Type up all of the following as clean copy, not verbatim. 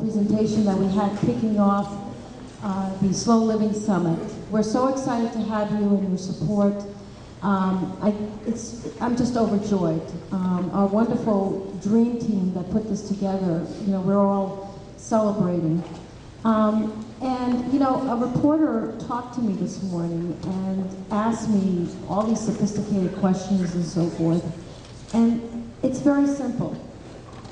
presentation that we had kicking off the Slow Living Summit. We're so excited to have you and your support. I'm just overjoyed. Our wonderful dream team that put this together, you know, we're all celebrating. And, you know, a reporter talked to me this morning and asked me all these sophisticated questions and so forth. And it's very simple.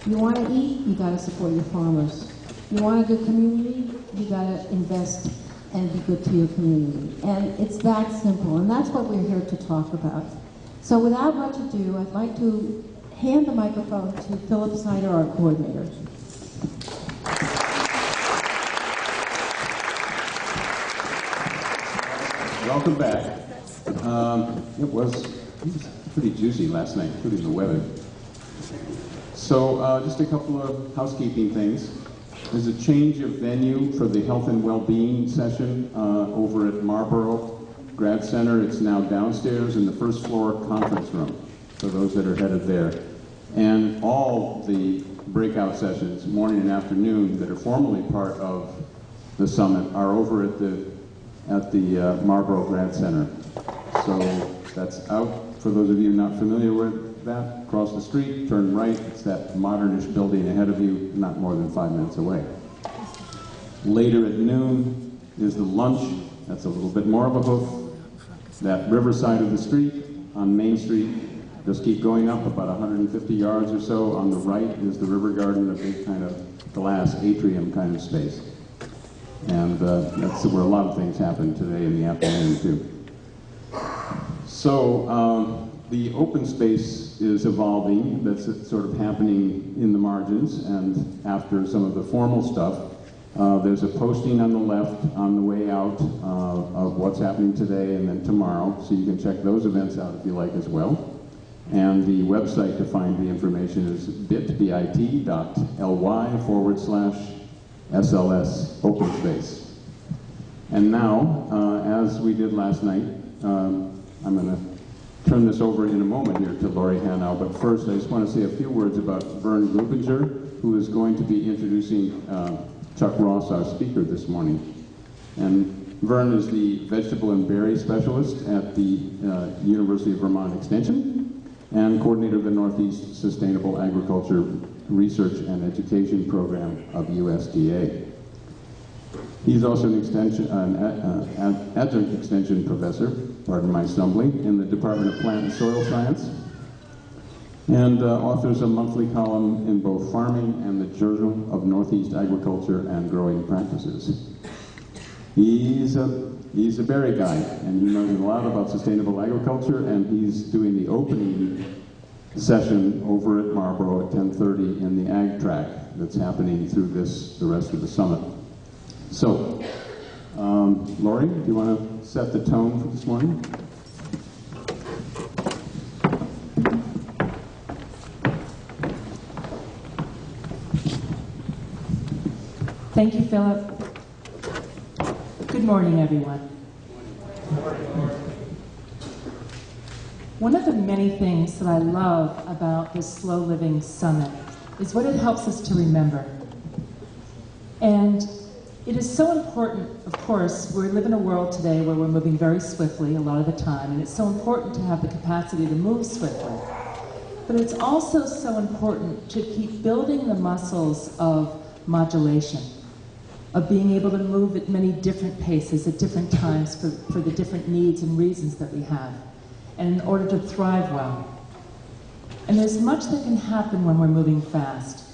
You want to eat, you got to support your farmers. You want a good community, you got to invest and be good to your community. And it's that simple, and that's what we're here to talk about. So without much ado, I'd like to hand the microphone to Philip Snyder, our coordinator. Welcome back. It was pretty juicy last night, including the weather. So just a couple of housekeeping things. There's a change of venue for the Health and Wellbeing session over at Marlborough Grad Center. It's now downstairs in the first floor conference room for those that are headed there. And all the breakout sessions, morning and afternoon, that are formally part of the summit are over at the Marlborough Grad Center. So that's out. For those of you not familiar with that, across the street, turn right. It's that modernish building ahead of you, not more than 5 minutes away. Later at noon is the lunch. That's a little bit more of a hoof. That riverside of the street on Main Street. Just keep going up about 150 yards or so. On the right is the River Garden, a big kind of glass atrium kind of space. And that's where a lot of things happen today in the afternoon, too. So the open space is evolving. That's sort of happening in the margins. And after some of the formal stuff, there's a posting on the left on the way out of what's happening today and then tomorrow. So you can check those events out if you like as well. And the website to find the information is bit.ly/SLS open space. And now, as we did last night, I'm going to turn this over in a moment here to Lori Hanau, but first I just want to say a few words about Vern Glubinger, who is going to be introducing Chuck Ross, our speaker this morning. And Vern is the vegetable and berry specialist at the University of Vermont Extension and coordinator of the Northeast Sustainable Agriculture Research and Education Program of USDA. He's also an adjunct extension professor, pardon my stumbling, in the Department of Plant and Soil Science, and authors a monthly column in both Farming and the Journal of Northeast Agriculture and Growing Practices. He's a berry guy, and he knows a lot about sustainable agriculture, and he's doing the opening session over at Marlborough at 10:30 in the Ag Track that's happening through the rest of the summit. So, Lori, do you want to set the tone for this morning? Thank you, Philip. Good morning, everyone. One of the many things that I love about this Slow Living Summit is what it helps us to remember. And it is so important, of course, we live in a world today where we're moving very swiftly a lot of the time, and it's so important to have the capacity to move swiftly. But it's also so important to keep building the muscles of modulation, of being able to move at many different paces at different times for the different needs and reasons that we have, and in order to thrive well. And there's much that can happen when we're moving fast,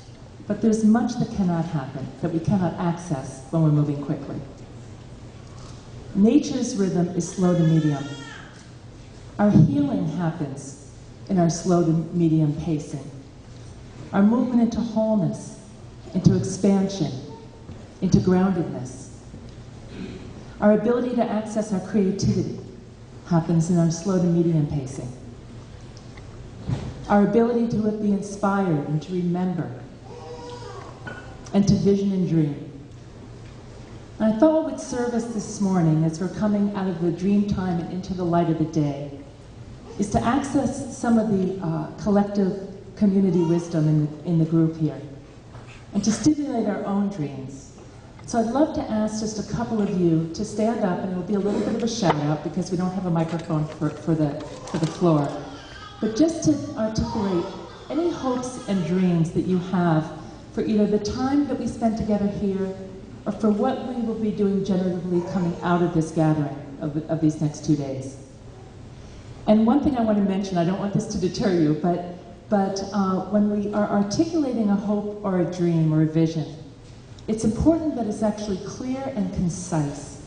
but there's much that cannot happen, that we cannot access when we're moving quickly. Nature's rhythm is slow to medium. Our healing happens in our slow to medium pacing. Our movement into wholeness, into expansion, into groundedness. Our ability to access our creativity happens in our slow to medium pacing. Our ability to be inspired and to remember and to vision and dream. And I thought what would serve us this morning as we're coming out of the dream time and into the light of the day is to access some of the collective community wisdom in the group here and to stimulate our own dreams. So I'd love to ask just a couple of you to stand up, and it'll be a little bit of a shout out because we don't have a microphone for the floor. But just to articulate any hopes and dreams that you have for either the time that we spend together here or for what we will be doing generatively coming out of this gathering of these next 2 days. And one thing I want to mention, I don't want this to deter you, but when we are articulating a hope or a dream or a vision, it's important that it's actually clear and concise.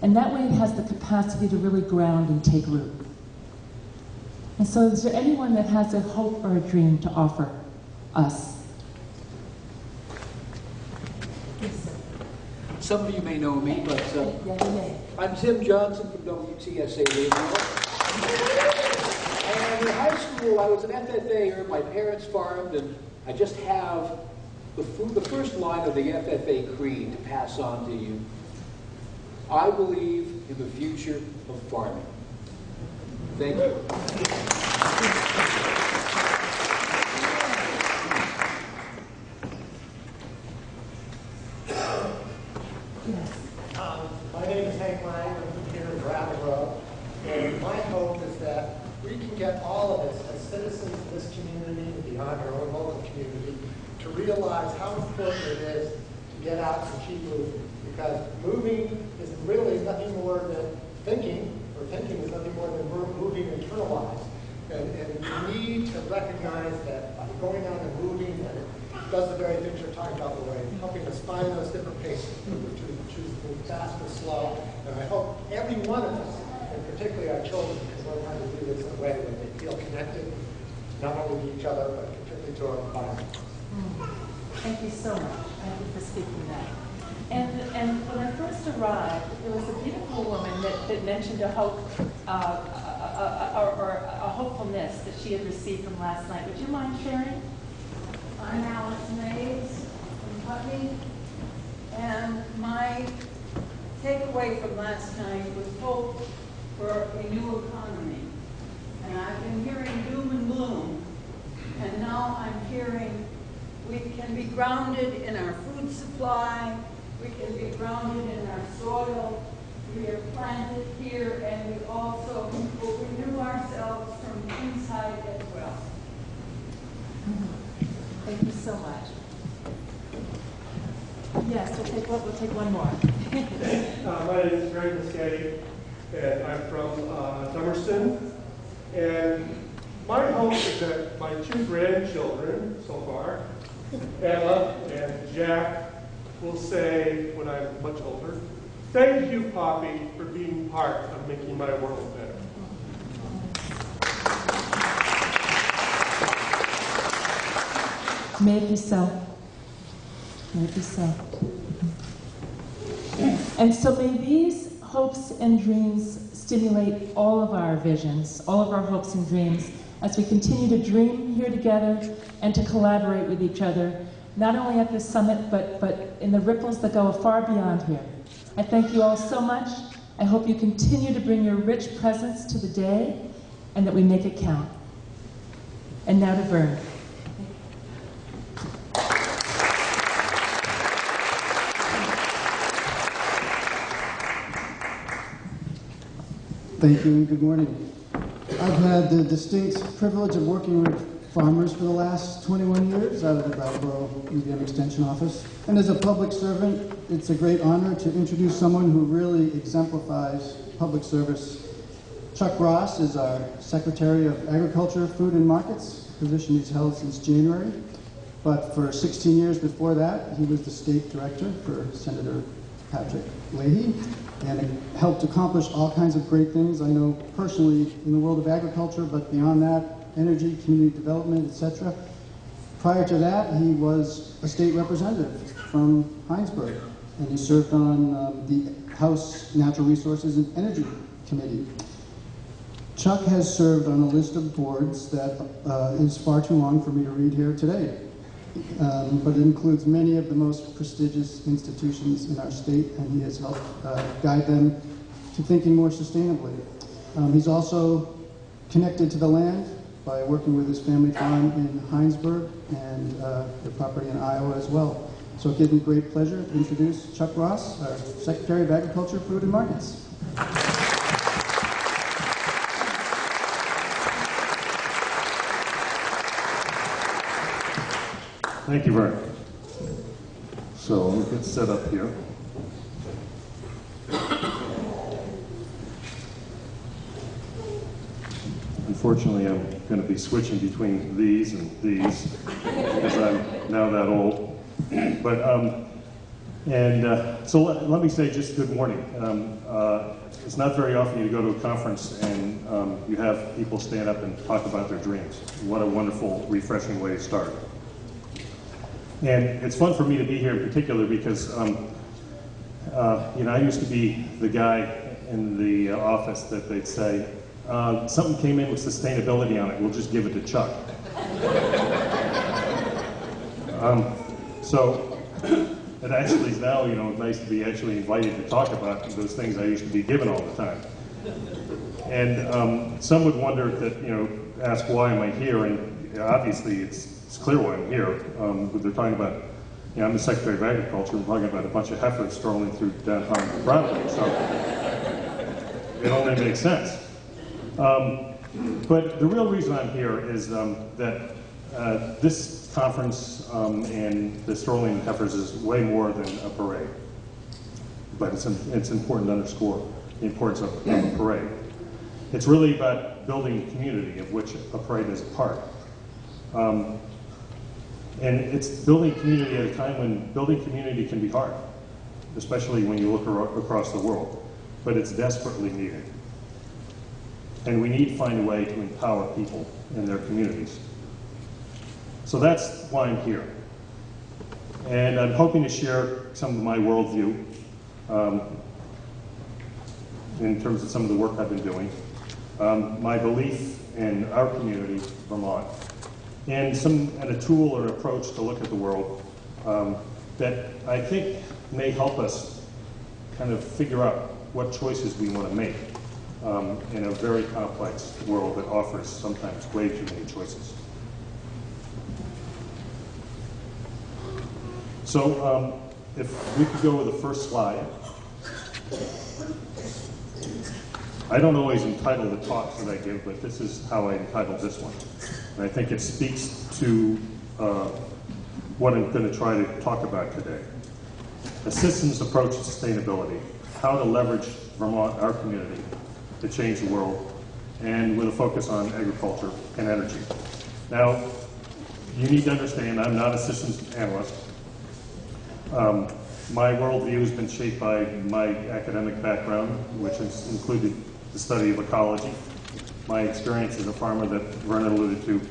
And that way it has the capacity to really ground and take root. And so is there anyone that has a hope or a dream to offer us? Some of you may know me, but I'm Tim Johnson from WTSA Radio. And in high school, I was an FFA-er. My parents farmed, and I just have the first line of the FFA creed to pass on to you. I believe in the future of farming. Thank you. My name is Hank Lang. I'm from here in Brattleboro. And my hope is that we can get all of us as citizens of this community and beyond our own local community to realize how important it is to get out and keep moving. Because moving is really nothing more than thinking, or thinking is nothing more than moving internalized. And we need to recognize that by going out and moving, and it does the very things you're talking about, the way helping us find those different paces, to choose to move fast or slow. And I hope every one of us, and particularly our children, can learn how to do this in a way where they feel connected, not only to each other, but particularly to our environment. Thank you so much. Thank you for speaking that. And when I first arrived, there was a beautiful woman that mentioned a hope, or a hopefulness that she had received from last night. Would you mind sharing? I'm Alice Mays from Putney, and my takeaway from last night was hope for a new economy. And I've been hearing doom and gloom, and now I'm hearing we can be grounded in our food supply, we can be grounded in our soil, we are planted here, and we also will renew ourselves from inside as well. Thank you so much. Yes, we'll take one more. My name is Greg Muscati, and I'm from Dummerston. And my hope is that my two grandchildren so far, Emma and Jack, will say when I'm much older, "Thank you, Poppy, for being part of making my world better." May it be so. May it be so. And so may these hopes and dreams stimulate all of our visions, all of our hopes and dreams, as we continue to dream here together and to collaborate with each other, not only at this summit, but in the ripples that go far beyond here. I thank you all so much. I hope you continue to bring your rich presence to the day and that we make it count. And now to Vern. Thank you and good morning. I've had the distinct privilege of working with farmers for the last 21 years out of the Brattleboro UVM Extension Office. And as a public servant, it's a great honor to introduce someone who really exemplifies public service. Chuck Ross is our Secretary of Agriculture, Food and Markets, a position he's held since January. But for 16 years before that, he was the State Director for Senator Patrick Leahy, and helped accomplish all kinds of great things, I know personally, in the world of agriculture, but beyond that, energy, community development, etc. Prior to that, he was a state representative from Heinsberg, and he served on the House Natural Resources and Energy Committee. Chuck has served on a list of boards that is far too long for me to read here today. But it includes many of the most prestigious institutions in our state, and he has helped guide them to thinking more sustainably. He's also connected to the land by working with his family farm in Heinsberg and the property in Iowa as well. So it gives me great pleasure to introduce Chuck Ross, our Secretary of Agriculture, Food and Markets. Thank you, Vern. So let me get set up here. Unfortunately, I'm going to be switching between these and these because I'm now that old. But so let me say just good morning. It's not very often you go to a conference and you have people stand up and talk about their dreams. What a wonderful, refreshing way to start. And it's fun for me to be here in particular because, I used to be the guy in the office that they'd say, something came in with sustainability on it, we'll just give it to Chuck. So it actually is now, nice to be actually invited to talk about those things I used to be given all the time. And some would wonder that, ask why am I here, and obviously it's clear why I'm here. They're talking about, I'm the Secretary of Agriculture, we're talking about a bunch of heifers strolling through downtown Broadway, so it only makes sense. But the real reason I'm here is that this conference and the strolling heifers is way more than a parade. But it's important to underscore the importance of a parade. It's really about building a community of which a parade is a part. And it's building community at a time when building community can be hard, especially when you look across the world. But it's desperately needed. And we need to find a way to empower people in their communities. So that's why I'm here. And I'm hoping to share some of my worldview in terms of some of the work I've been doing, my belief in our community, Vermont, and a tool or approach to look at the world that I think may help us kind of figure out what choices we want to make in a very complex world that offers sometimes way too many choices. So if we could go with the first slide. I don't always entitle the talks that I give, but this is how I entitled this one. And I think it speaks to what I'm going to try to talk about today. A systems approach to sustainability, how to leverage Vermont, our community, to change the world, and with a focus on agriculture and energy. Now, you need to understand I'm not a systems analyst. My worldview has been shaped by my academic background, which has included the study of ecology, my experience as a farmer that Vernon alluded to,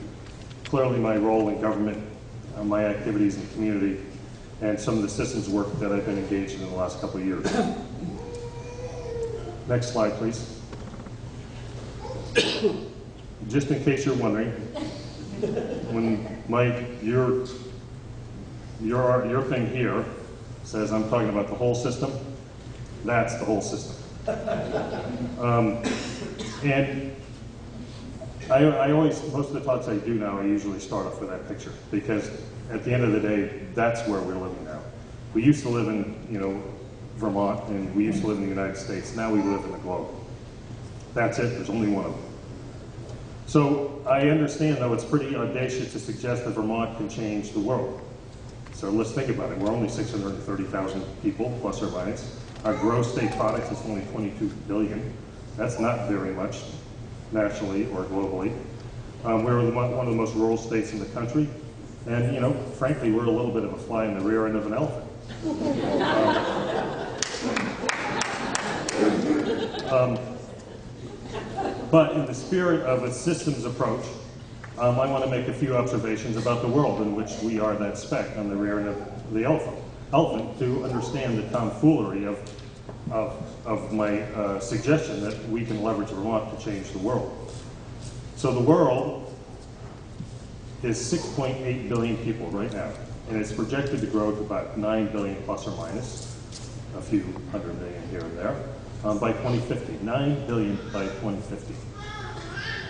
clearly my role in government, my activities in the community, and some of the systems work that I've been engaged in the last couple of years. Next slide, please. Just in case you're wondering, when Mike, your thing here says I'm talking about the whole system, that's the whole system. And I always, most of the talks I do now, I usually start off with that picture, because at the end of the day, that's where we're living now. We used to live in, Vermont, and we used to live in the United States. Now we live in the globe. That's it, there's only one of them. So I understand, though, it's pretty audacious to suggest that Vermont can change the world. So let's think about it. We're only 630,000 people, plus or minus. Our gross state product is only 22 billion. That's not very much nationally or globally. We're one of the most rural states in the country. And, frankly, we're a little bit of a fly in the rear end of an elephant. But in the spirit of a systems approach, I want to make a few observations about the world in which we are that speck on the rear end of the elephant to understand the tomfoolery of my suggestion that we can leverage Vermont to change the world. So the world is 6.8 billion people right now, and it's projected to grow to about 9 billion plus or minus, a few 100 million here and there, by 2050. 9 billion by 2050.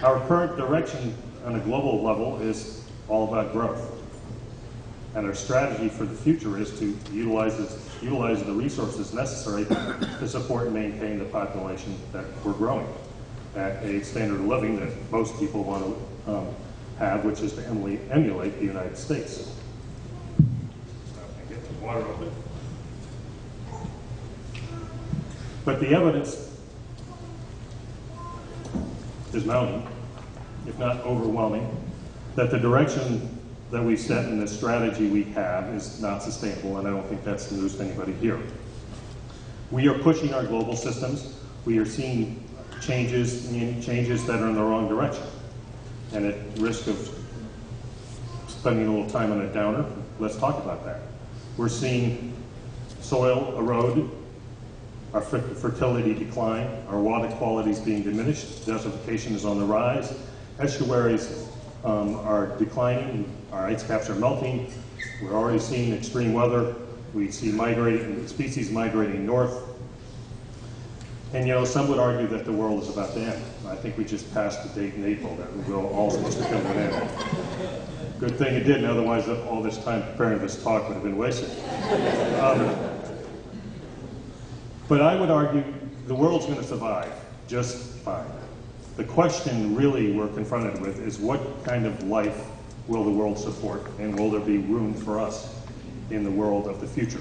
Our current direction on a global level is all about growth. And our strategy for the future is to utilize the resources necessary to support and maintain the population that we're growing at a standard of living that most people want to have, which is to emulate the United States. So I get some water open. But the evidence is mounting, if not overwhelming, that the direction that we've set in the strategy we have is not sustainable, and I don't think that's news to anybody here. We are pushing our global systems. We are seeing changes that are in the wrong direction. And at risk of spending a little time on a downer, let's talk about that. We're seeing soil erode, our fertility decline, our water quality is being diminished, desertification is on the rise, estuaries are declining, our ice caps are melting, we're already seeing extreme weather, we see species migrating north, and you know, some would argue that the world is about to end. I think we just passed the date in April that we were all supposed to come to an end. Good thing it didn't, otherwise all this time preparing this talk would have been wasted. But I would argue the world's going to survive just fine. The question really we're confronted with is what kind of life will the world support, and will there be room for us in the world of the future?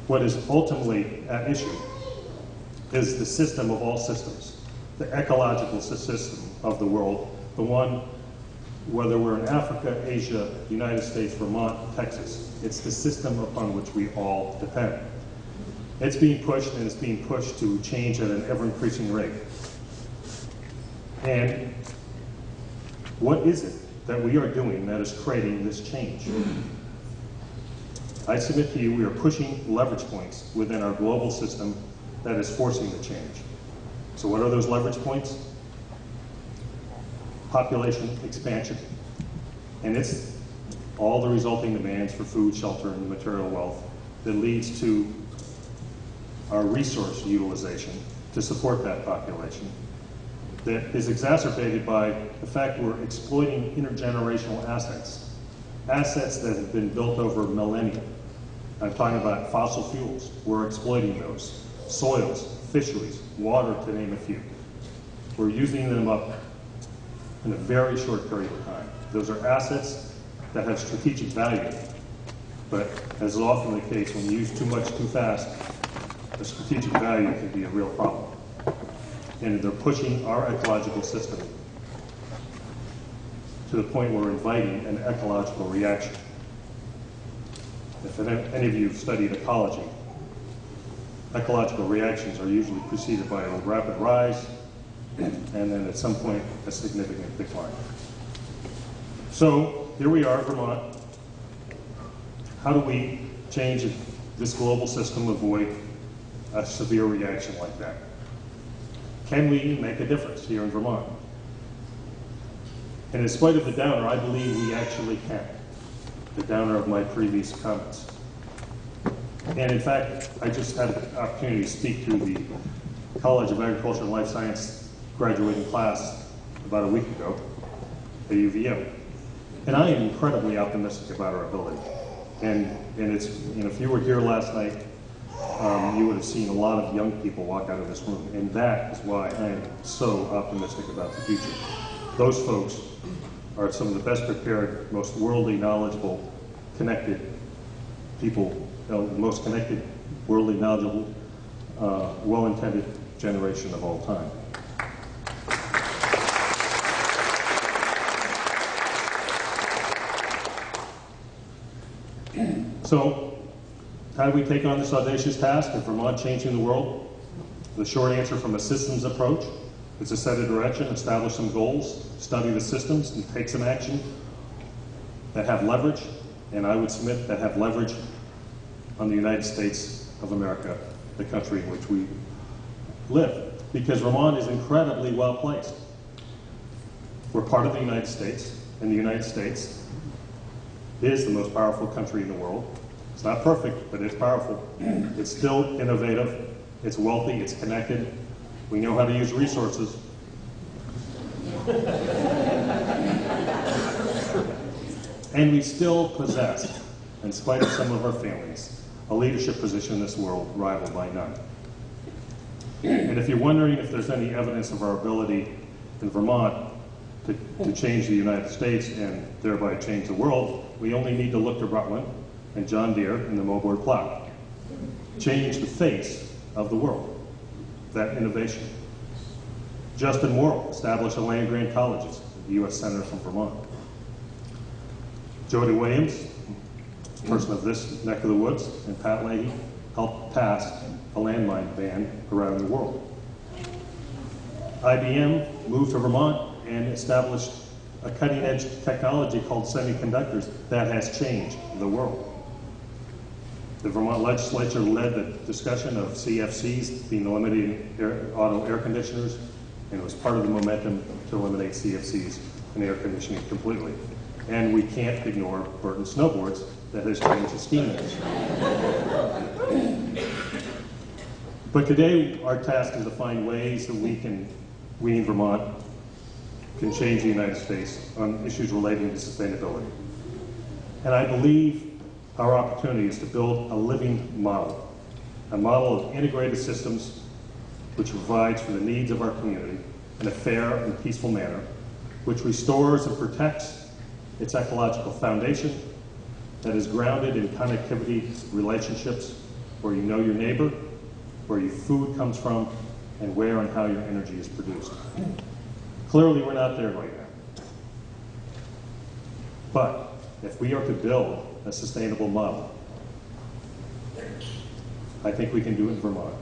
What is ultimately at issue is the system of all systems, the ecological system of the world, the one, whether we're in Africa, Asia, United States, Vermont, Texas, it's the system upon which we all depend. It's being pushed, and it's being pushed to change at an ever-increasing rate. And what is it that we are doing that is creating this change? I submit to you we are pushing leverage points within our global system that is forcing the change. So what are those leverage points? Population expansion. And it's all the resulting demands for food, shelter, and material wealth that leads to our resource utilization to support that population, that is exacerbated by the fact we're exploiting intergenerational assets, assets that have been built over millennia. I'm talking about fossil fuels. We're exploiting those. Soils, fisheries, water, to name a few. We're using them up in a very short period of time. Those are assets that have strategic value, but as is often the case, when you use too much too fast, the strategic value can be a real problem. And they're pushing our ecological system to the point where we're inviting an ecological reaction. If any of you have studied ecology, ecological reactions are usually preceded by a rapid rise and then at some point a significant decline. So here we are, Vermont. How do we change this global system, avoid a severe reaction like that? Can we make a difference here in Vermont? And in spite of the downer, I believe we actually can. The downer of my previous comments. And in fact, I just had an opportunity to speak to the College of Agriculture and Life Science graduating class about a week ago at UVM. And I am incredibly optimistic about our ability. And it's, you know, if you were here last night, you would have seen a lot of young people walk out of this room. And that is why I am so optimistic about the future. Those folks are some of the best prepared, most worldly knowledgeable, connected people, the most connected, worldly knowledgeable, well-intended generation of all time. So, how do we take on this audacious task of Vermont changing the world? The short answer from a systems approach is to set a direction, establish some goals, study the systems, and take some action that have leverage, and I would submit that have leverage on the United States of America, the country in which we live. Because Vermont is incredibly well placed. We're part of the United States, and the United States is the most powerful country in the world. It's not perfect, but it's powerful. It's still innovative, it's wealthy, it's connected. We know how to use resources. And we still possess, in spite of some of our failings, a leadership position in this world rivaled by none. And if you're wondering if there's any evidence of our ability in Vermont to change the United States and thereby change the world, we only need to look to Rutland and John Deere and the Moboard plow. Change the face of the world, that innovation. Justin Morrill established the land-grant colleges, the U.S. Senator from Vermont. Jody Williams, person of this neck of the woods, and Pat Leahy helped pass a landmine ban around the world. IBM moved to Vermont and established a cutting-edge technology called semiconductors that has changed the world. The Vermont legislature led the discussion of CFCs being eliminated auto air conditioners, and it was part of the momentum to eliminate CFCs and air conditioning completely. And we can't ignore Burton Snowboards that has changed the ski industry. But today, our task is to find ways that we in Vermont, can change the United States on issues relating to sustainability. And I believe our opportunity is to build a living model, a model of integrated systems which provides for the needs of our community in a fair and peaceful manner, which restores and protects its ecological foundation, that is grounded in connectivity relationships where you know your neighbor, where your food comes from, and where and how your energy is produced. Clearly, we're not there right now. But if we are to build a sustainable model, I think we can do it in Vermont.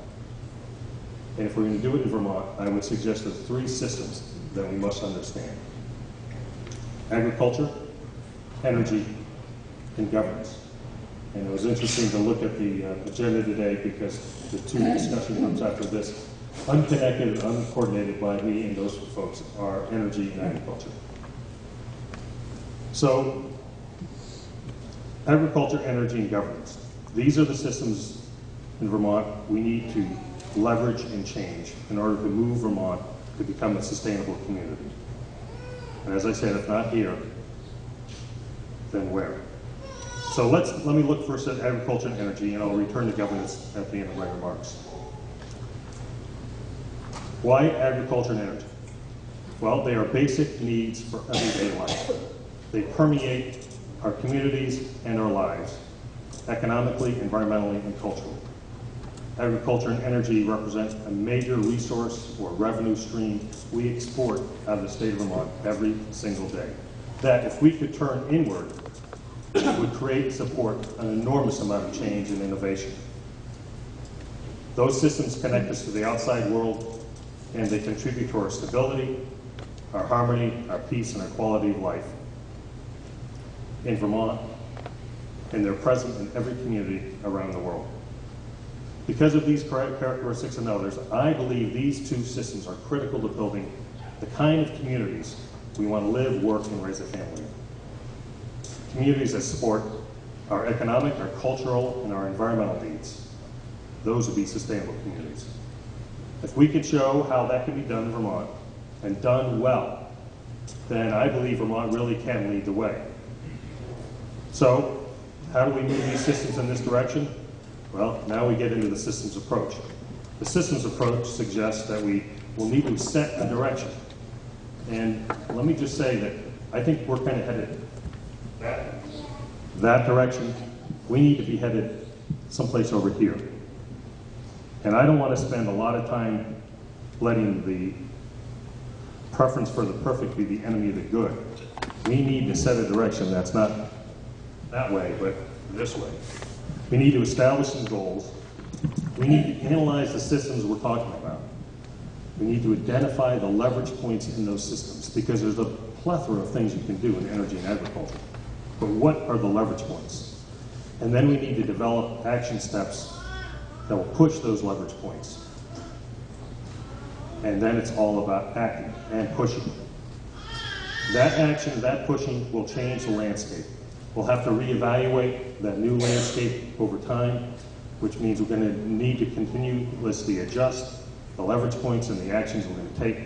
And if we're going to do it in Vermont, I would suggest there are 3 systems that we must understand: agriculture, energy, and governance. And it was interesting to look at the agenda today because the 2 discussion groups after this, unconnected and uncoordinated by me and those folks, are energy and agriculture. So, agriculture, energy, and governance. These are the systems in Vermont we need to leverage and change in order to move Vermont to become a sustainable community. And as I said, if not here, then where? So let me look first at agriculture and energy, and I'll return to governance at the end of my remarks. Why agriculture and energy? Well, they are basic needs for everyday life. They permeate our communities and our lives, economically, environmentally, and culturally. Agriculture and energy represent a major resource or revenue stream we export out of the state of Vermont every single day. That, if we could turn inward, would create and support an enormous amount of change and innovation. Those systems connect us to the outside world, and they contribute to our stability, our harmony, our peace, and our quality of life in Vermont, and they're present in every community around the world. Because of these characteristics and others, I believe these 2 systems are critical to building the kind of communities we want to live, work, and raise a family in. Communities that support our economic, our cultural, and our environmental needs. Those would be sustainable communities. If we could show how that can be done in Vermont, and done well, then I believe Vermont really can lead the way. So, how do we move these systems in this direction? Well, now we get into the systems approach. The systems approach suggests that we will need to set a direction. And let me just say that I think we're kind of headed that direction. We need to be headed someplace over here. And I don't want to spend a lot of time letting the preference for the perfect be the enemy of the good. We need to set a direction that's not that way, but this way. We need to establish some goals. We need to analyze the systems we're talking about. We need to identify the leverage points in those systems, because there's a plethora of things you can do in energy and agriculture. But what are the leverage points? And then we need to develop action steps that will push those leverage points. And then it's all about acting and pushing. That action, that pushing, will change the landscape. We'll have to reevaluate that new landscape over time, which means we're going to need to continuously adjust the leverage points and the actions we're going to take.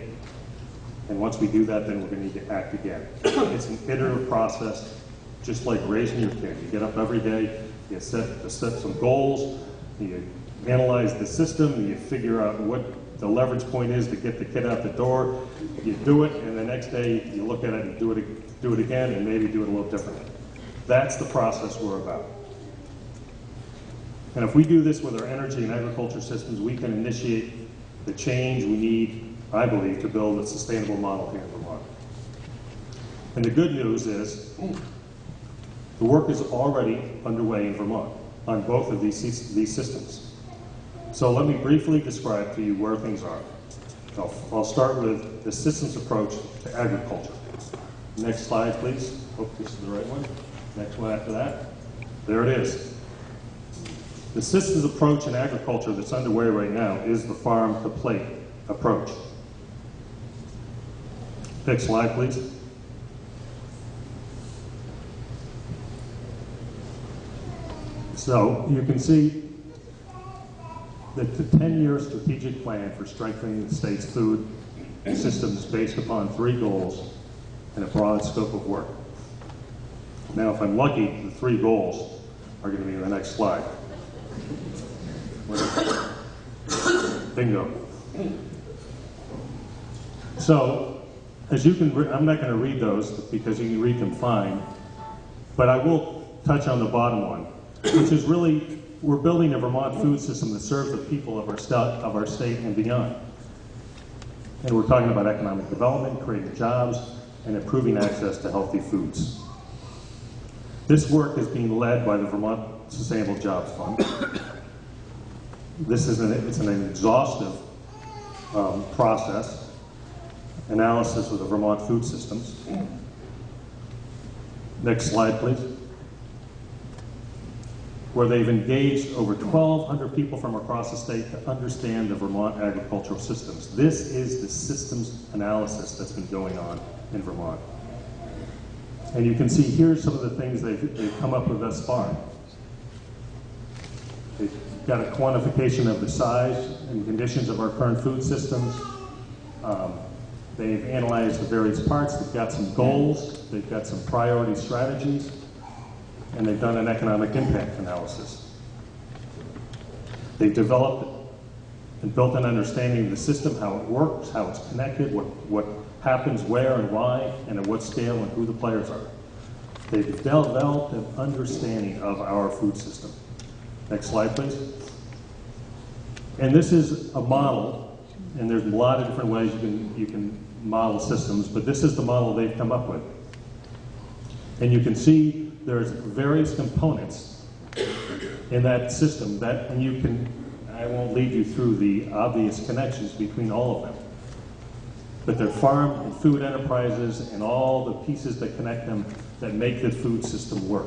And once we do that, then we're going to need to act again. It's an iterative process, just like raising your kid. You get up every day, you set some goals, you analyze the system, you figure out what the leverage point is to get the kid out the door, you do it, and the next day you look at it and do it again, and maybe do it a little differently. That's the process we're about. And if we do this with our energy and agriculture systems, we can initiate the change we need, I believe, to build a sustainable model here in Vermont. And the good news is the work is already underway in Vermont on both of these systems. So let me briefly describe to you where things are. I'll start with the systems approach to agriculture. Next slide, please. Hope this is the right one. Next one after that. There it is. The systems approach in agriculture that's underway right now is the farm to plate approach. Next slide, please. So you can see that the 10-year strategic plan for strengthening the state's food systems based upon 3 goals and a broad scope of work. Now, if I'm lucky, the 3 goals are going to be in the next slide. Bingo. So, as you can, I'm not going to read those because you can read them fine, but I will touch on the bottom one, which is really, we're building a Vermont food system that serves the people of our state and beyond. And we're talking about economic development, creating jobs, and improving access to healthy foods. This work is being led by the Vermont Sustainable Jobs Fund. It's an exhaustive process, analysis of the Vermont food systems. Next slide, please. Where they've engaged over 1,200 people from across the state to understand the Vermont agricultural systems. This is the systems analysis that's been going on in Vermont. And you can see here's some of the things they've come up with thus far. They've got a quantification of the size and conditions of our current food systems. They've analyzed the various parts. They've got some goals. They've got some priority strategies. And they've done an economic impact analysis. They've developed and built an understanding of the system, how it works, how it's connected, what happens where and why, and at what scale and who the players are. They've developed an understanding of our food system. Next slide, please. And this is a model, and there's a lot of different ways you can model systems, but this is the model they've come up with. And you can see there's various components in that system and I won't lead you through the obvious connections between all of them. But they're farm and food enterprises and all the pieces that connect them that make the food system work.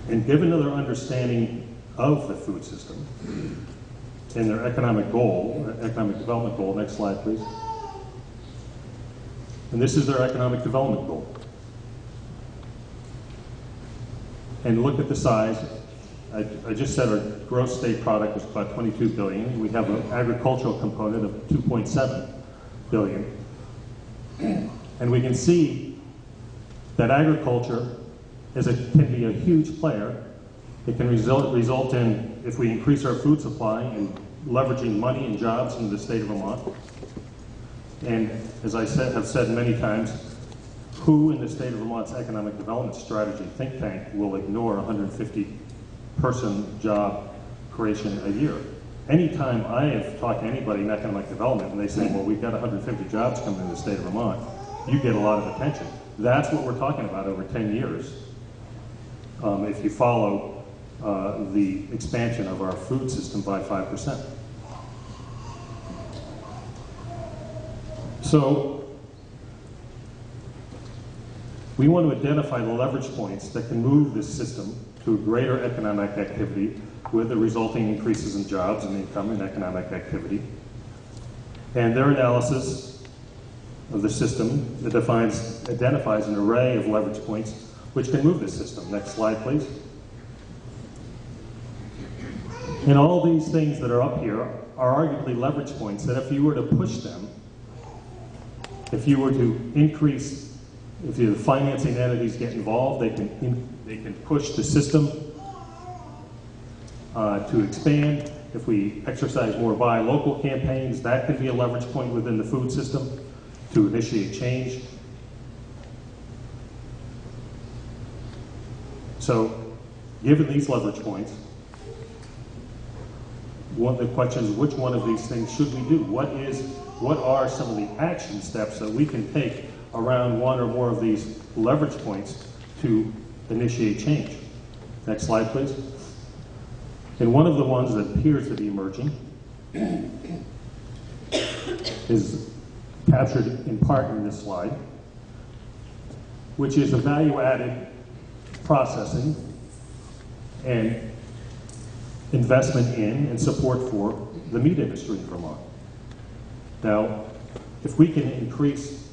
And given their understanding of the food system and their economic development goal, next slide please. And this is their economic development goal. And look at the size. I just said our gross state product was about 22 billion. We have an agricultural component of 2.7 billion. And we can see that agriculture can be a huge player. It can result in, if we increase our food supply and leveraging money and jobs in the state of Vermont. And as I have said many times, who in the state of Vermont's economic development strategy think tank will ignore 150-person job creation a year? Anytime I have talked to anybody in economic development and they say, well, we've got 150 jobs coming in the state of Vermont, you get a lot of attention. That's what we're talking about over 10 years. If you follow the expansion of our food system by 5%. So we want to identify the leverage points that can move this system to greater economic activity with the resulting increases in jobs and income and economic activity. And their analysis of the system that identifies an array of leverage points which can move this system. Next slide, please. And all these things that are up here are arguably leverage points that if you were to push them, if you were to increase, if the financing entities get involved, they can push the system to expand. If we exercise more buy local campaigns, that could be a leverage point within the food system to initiate change. So, given these leverage points, one of the questions is which one of these things should we do? What are some of the action steps that we can take around one or more of these leverage points to initiate change? Next slide, please. And one of the ones that appears to be emerging is captured in part in this slide, which is a value-added processing and investment in and support for the meat industry in Vermont. Now, if we can increase,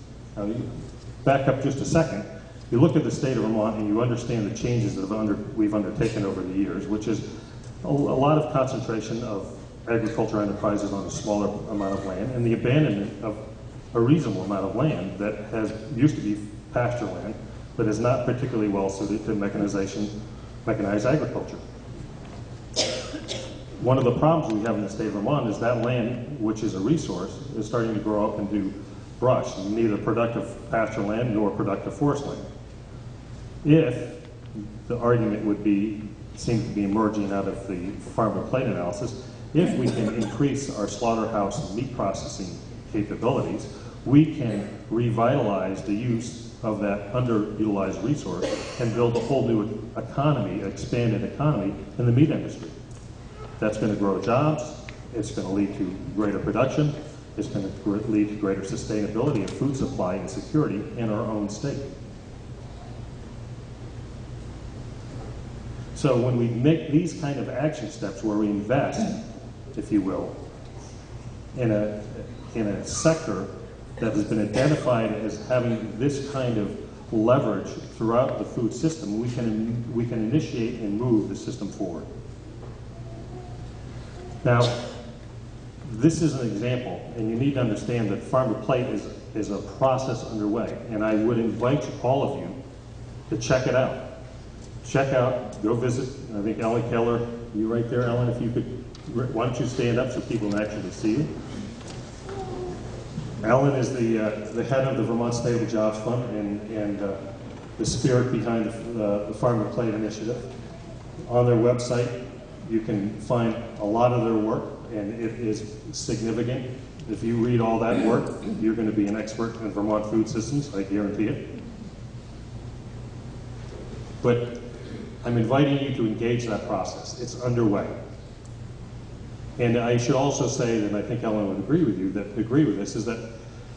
back up just a second, you look at the state of Vermont and you understand the changes that we've undertaken over the years, which is a lot of concentration of agriculture enterprises on a smaller amount of land and the abandonment of a reasonable amount of land that used to be pasture land, but is not particularly well suited to mechanized agriculture. One of the problems we have in the state of Vermont is that land, which is a resource, is starting to grow up into brush, neither productive pasture land nor productive forest land. If the argument would be, seems to be emerging out of the farm to plate analysis, if we can increase our slaughterhouse and meat processing capabilities, we can revitalize the use of that underutilized resource and build a whole new economy, expanded economy in the meat industry. That's going to grow jobs, it's going to lead to greater production, it's going to lead to greater sustainability of food supply and security in our own state. So when we make these kind of action steps where we invest, if you will, in a sector that has been identified as having this kind of leverage throughout the food system, we can initiate and move the system forward. Now, this is an example, and you need to understand that Farm to Plate is a process underway, and I would invite all of you to check it out. Check out, go visit, I think Ellen Keller, you right there, Ellen, if you could, why don't you stand up so people can actually see you? Ellen is the head of the Vermont Stable Jobs Fund and the spirit behind the Farm to Plate initiative. On their website, you can find a lot of their work, and it is significant. If you read all that work, you're going to be an expert in Vermont food systems, I guarantee it. But I'm inviting you to engage that process. It's underway. And I should also say that I think Ellen would agree with this, is that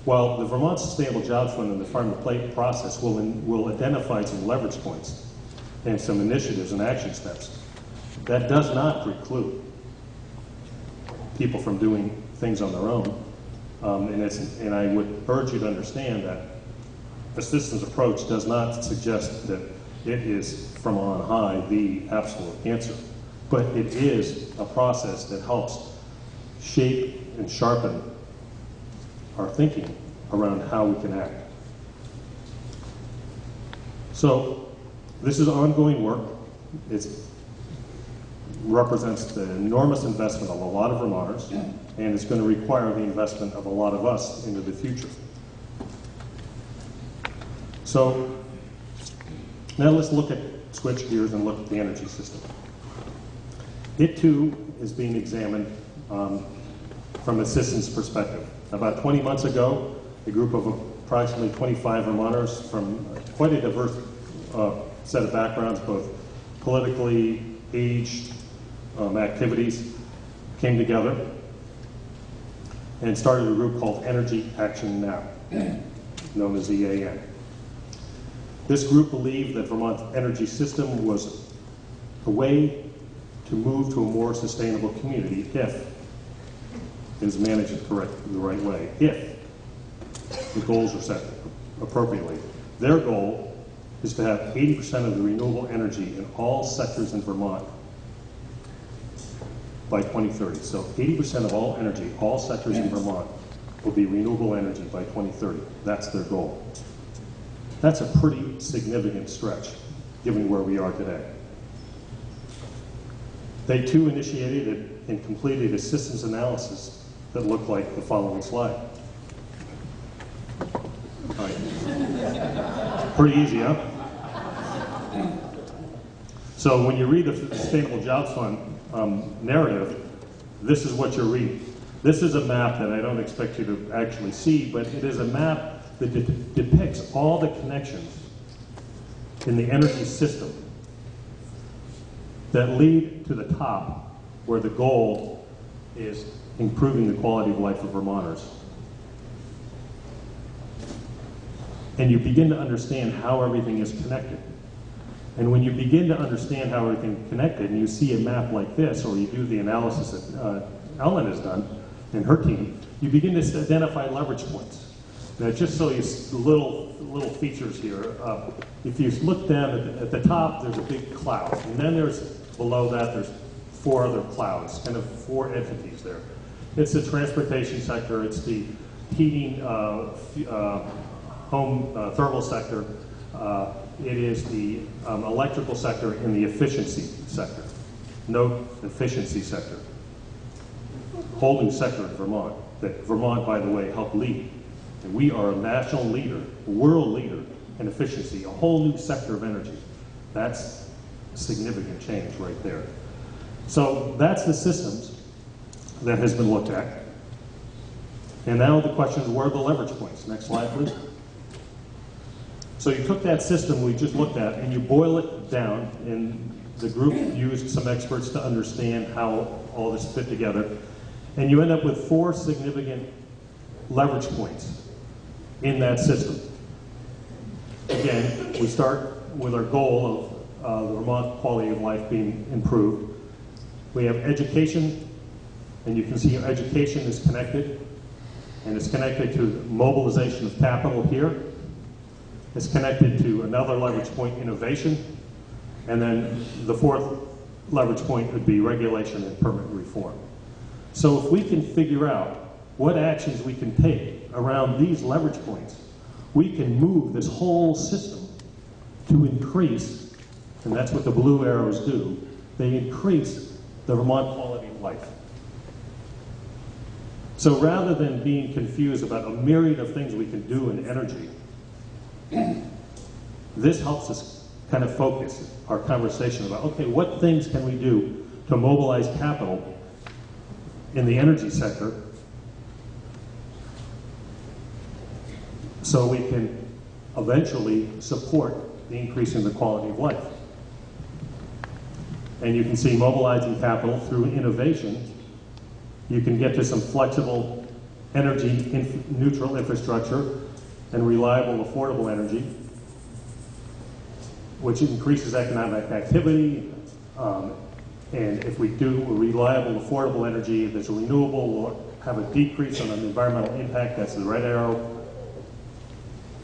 while the Vermont Sustainable Jobs Fund and the Farm to Plate process will identify some leverage points and some initiatives and action steps, that does not preclude people from doing things on their own. And I would urge you to understand that a systems approach does not suggest that it is from on high the absolute answer, but it is a process that helps shape and sharpen our thinking around how we can act. So this is ongoing work. It represents the enormous investment of a lot of Vermonters, and it's going to require the investment of a lot of us into the future. So now let's switch gears and look at the energy system. It too is being examined from a systems perspective. About 20 months ago, a group of approximately 25 Vermonters from quite a diverse set of backgrounds, both politically, age, activities, came together and started a group called Energy Action Now, known as EAN. This group believed that Vermont's energy system was a way to move to a more sustainable community if it is managed the right way, if the goals are set appropriately. Their goal is to have 80% of the renewable energy in all sectors in Vermont by 2030. So 80% of all energy, all sectors in Vermont, will be renewable energy by 2030. That's their goal. That's a pretty significant stretch, given where we are today. They too initiated and completed a systems analysis that looked like the following slide. All right. Pretty easy, huh? So when you read the Sustainable Jobs Fund narrative, this is what you're reading. This is a map that I don't expect you to actually see, but it is a map that depicts all the connections in the energy system that lead to the top, where the goal is improving the quality of life of Vermonters. And you begin to understand how everything is connected. And when you begin to understand how everything is connected, and you see a map like this, or you do the analysis that Ellen has done and her team, you begin to identify leverage points. Now, just so you little features here. If you look down at the top, there's a big cloud, and then there's below that there's 4 other clouds, kind of 4 entities there. It's the transportation sector, it's the heating, home thermal sector. It is the electrical sector and the efficiency sector. Note efficiency sector. Holding sector in Vermont, that Vermont, by the way, helped lead. And we are a national leader, a world leader in efficiency, a whole new sector of energy. That's a significant change right there. So that's the systems that has been looked at. And now the question is, where are the leverage points? Next slide, please. So you took that system we just looked at and you boil it down, and the group used some experts to understand how all this fit together, and you end up with 4 significant leverage points in that system. Again, we start with our goal of the Vermont quality of life being improved. We have education, and you can see education is connected, and it's connected to mobilization of capital here. It's connected to another leverage point, innovation, and then the 4th leverage point would be regulation and permit reform. So if we can figure out what actions we can take around these leverage points, we can move this whole system to increase, and that's what the blue arrows do, they increase the Vermont quality of life. So rather than being confused about a myriad of things we can do in energy, this helps us kind of focus our conversation about, okay, what things can we do to mobilize capital in the energy sector so we can eventually support the increase in the quality of life. And you can see mobilizing capital through innovation. You can get to some flexible energy neutral infrastructure and reliable, affordable energy, which increases economic activity. And if we do reliable, affordable energy that's renewable, we'll have a decrease on the environmental impact. That's the red arrow,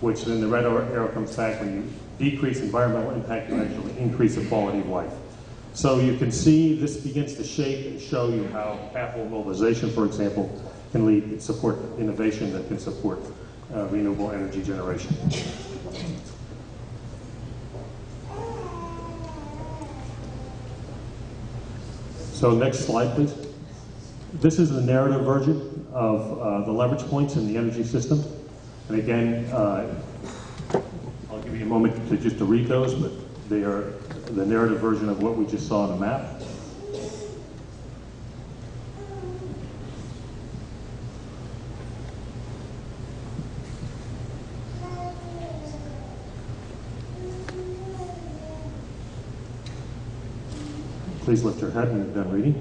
which then the red arrow comes back. When you decrease environmental impact, you actually increase the quality of life. So you can see this begins to shape and show you how capital mobilization, for example, can lead and support innovation that can support renewable energy generation. So next slide, please. This is the narrative version of the leverage points in the energy system. And again, I'll give you a moment to just to read those, but they are the narrative version of what we just saw on the map. Please lift your head when you're done reading.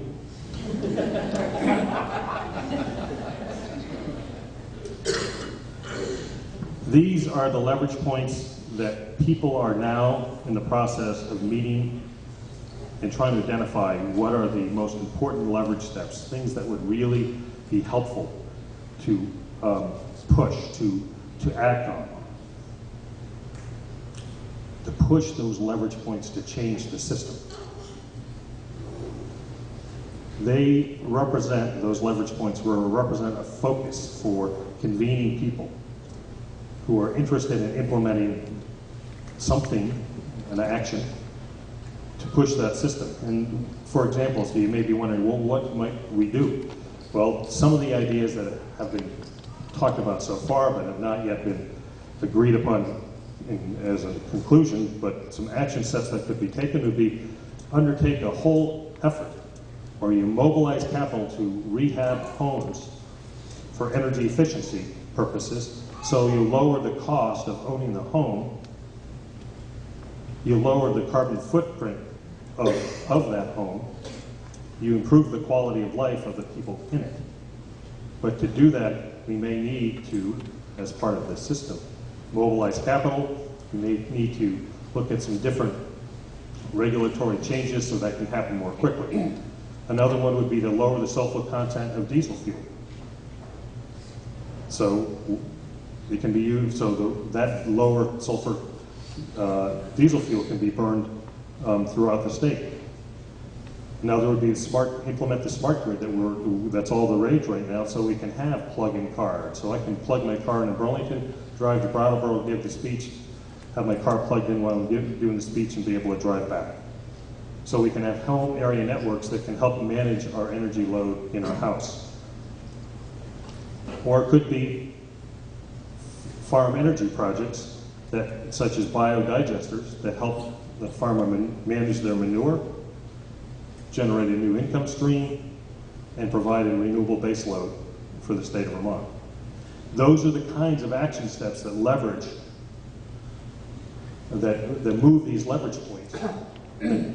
These are the leverage points that people are now in the process of meeting and trying to identify what are the most important leverage steps, things that would really be helpful to push, to act on, to push those leverage points to change the system. they represent, those leverage points represent a focus for convening people who are interested in implementing something, an action, to push that system. And for example, so you may be wondering, well, what might we do? Well, some of the ideas that have been talked about so far but have not yet been agreed upon as a conclusion, but some action steps that could be taken would be undertake a whole effort where you mobilize capital to rehab homes for energy efficiency purposes, so you lower the cost of owning the home, you lower the carbon footprint of that home, you improve the quality of life of the people in it. But to do that, we may need to, as part of this system, mobilize capital. We may need to look at some different regulatory changes so that can happen more quickly. Another one would be to lower the sulfur content of diesel fuel. So it can be used, so that lower sulfur diesel fuel can be burned throughout the state. Another would be implement the smart grid that's all the rage right now, so we can have plug-in cars. So I can plug my car into Burlington, drive to Brattleboro, give the speech, have my car plugged in while I'm doing the speech, and be able to drive back. So we can have home area networks that can help manage our energy load in our house. Or it could be farm energy projects such as biodigesters that help the farmer manage their manure, generate a new income stream, and provide a renewable base load for the state of Vermont. Those are the kinds of action steps that leverage, that move these leverage points,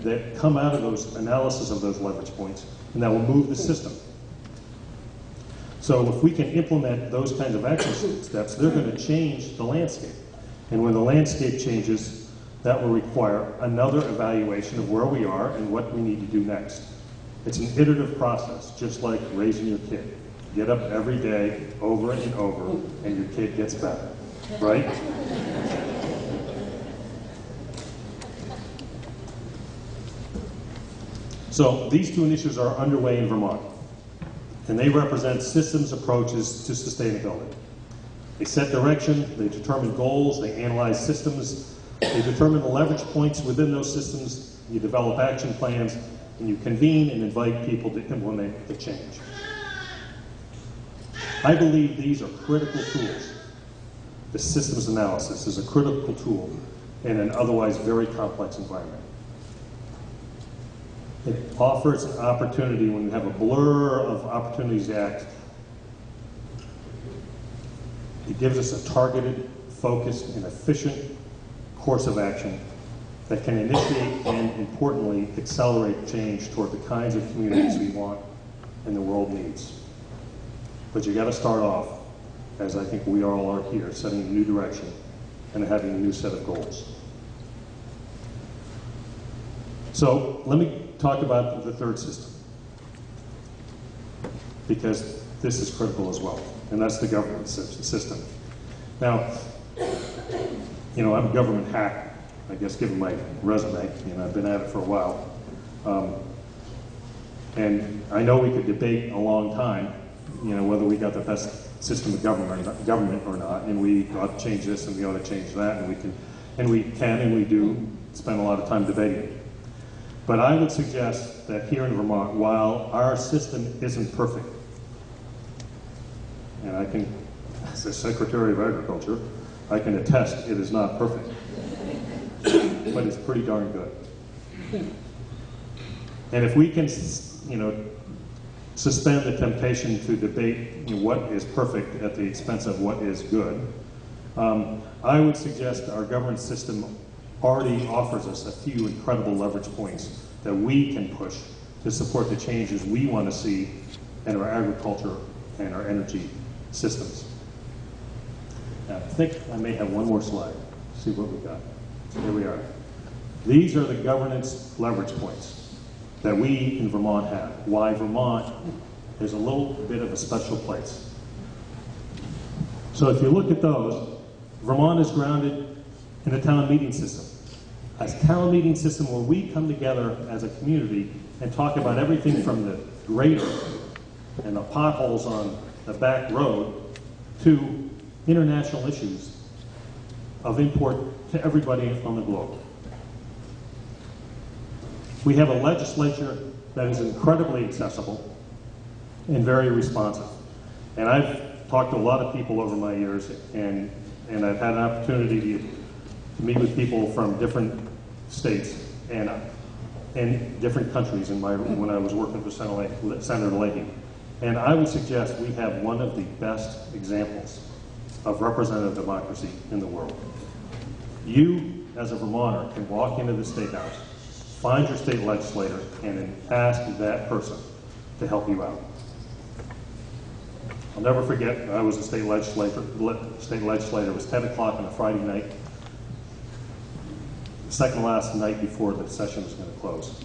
that come out of those analysis of those leverage points, and that will move the system. So if we can implement those kinds of action steps, they're going to change the landscape. And when the landscape changes, that will require another evaluation of where we are and what we need to do next. It's an iterative process, just like raising your kid. Get up every day, over and over, and your kid gets better, right? So these two initiatives are underway in Vermont, and they represent systems approaches to sustainability. They set direction, they determine goals, they analyze systems, they determine the leverage points within those systems, you develop action plans, and you convene and invite people to implement the change. I believe these are critical tools. The systems analysis is a critical tool in an otherwise very complex environment. It offers an opportunity when you have a blur of opportunities to act. It gives us a targeted, focused, and efficient course of action that can initiate and, importantly, accelerate change toward the kinds of communities we want and the world needs. But you got to start off, as I think we all are here, setting a new direction and having a new set of goals. So let me talk about the third system, because this is critical as well, and that's the government system. Now, you know, I'm a government hack, I guess, given my resume. You know, I've been at it for a while. And I know we could debate a long time, you know, whether we got the best system of government or not, and we ought to change this and we ought to change that, and we do spend a lot of time debating it. But I would suggest that here in Vermont, while our system isn't perfect, and I can, as the Secretary of Agriculture, I can attest it is not perfect, but it's pretty darn good. And if we can, you know, suspend the temptation to debate, you know, what is perfect at the expense of what is good, I would suggest our government system already offers us a few incredible leverage points that we can push to support the changes we want to see in our agriculture and our energy systems. Now, I think I may have one more slide. Let's see what we've got. Here we are. These are the governance leverage points that we in Vermont have. Why Vermont is a little bit of a special place. So if you look at those, Vermont is grounded in a town meeting system. A town meeting system where we come together as a community and talk about everything from the grader and the potholes on the back road to international issues of import to everybody on the globe. We have a legislature that is incredibly accessible and very responsive. And I've talked to a lot of people over my years, and I've had an opportunity to meet with people from different states and different countries when I was working for Senator Leahy. And I would suggest we have one of the best examples of representative democracy in the world. You, as a Vermonter, can walk into the State House, find your state legislator, and ask that person to help you out. I'll never forget, I was a state legislator. It was 10 o'clock on a Friday night, the second last night before the session was going to close.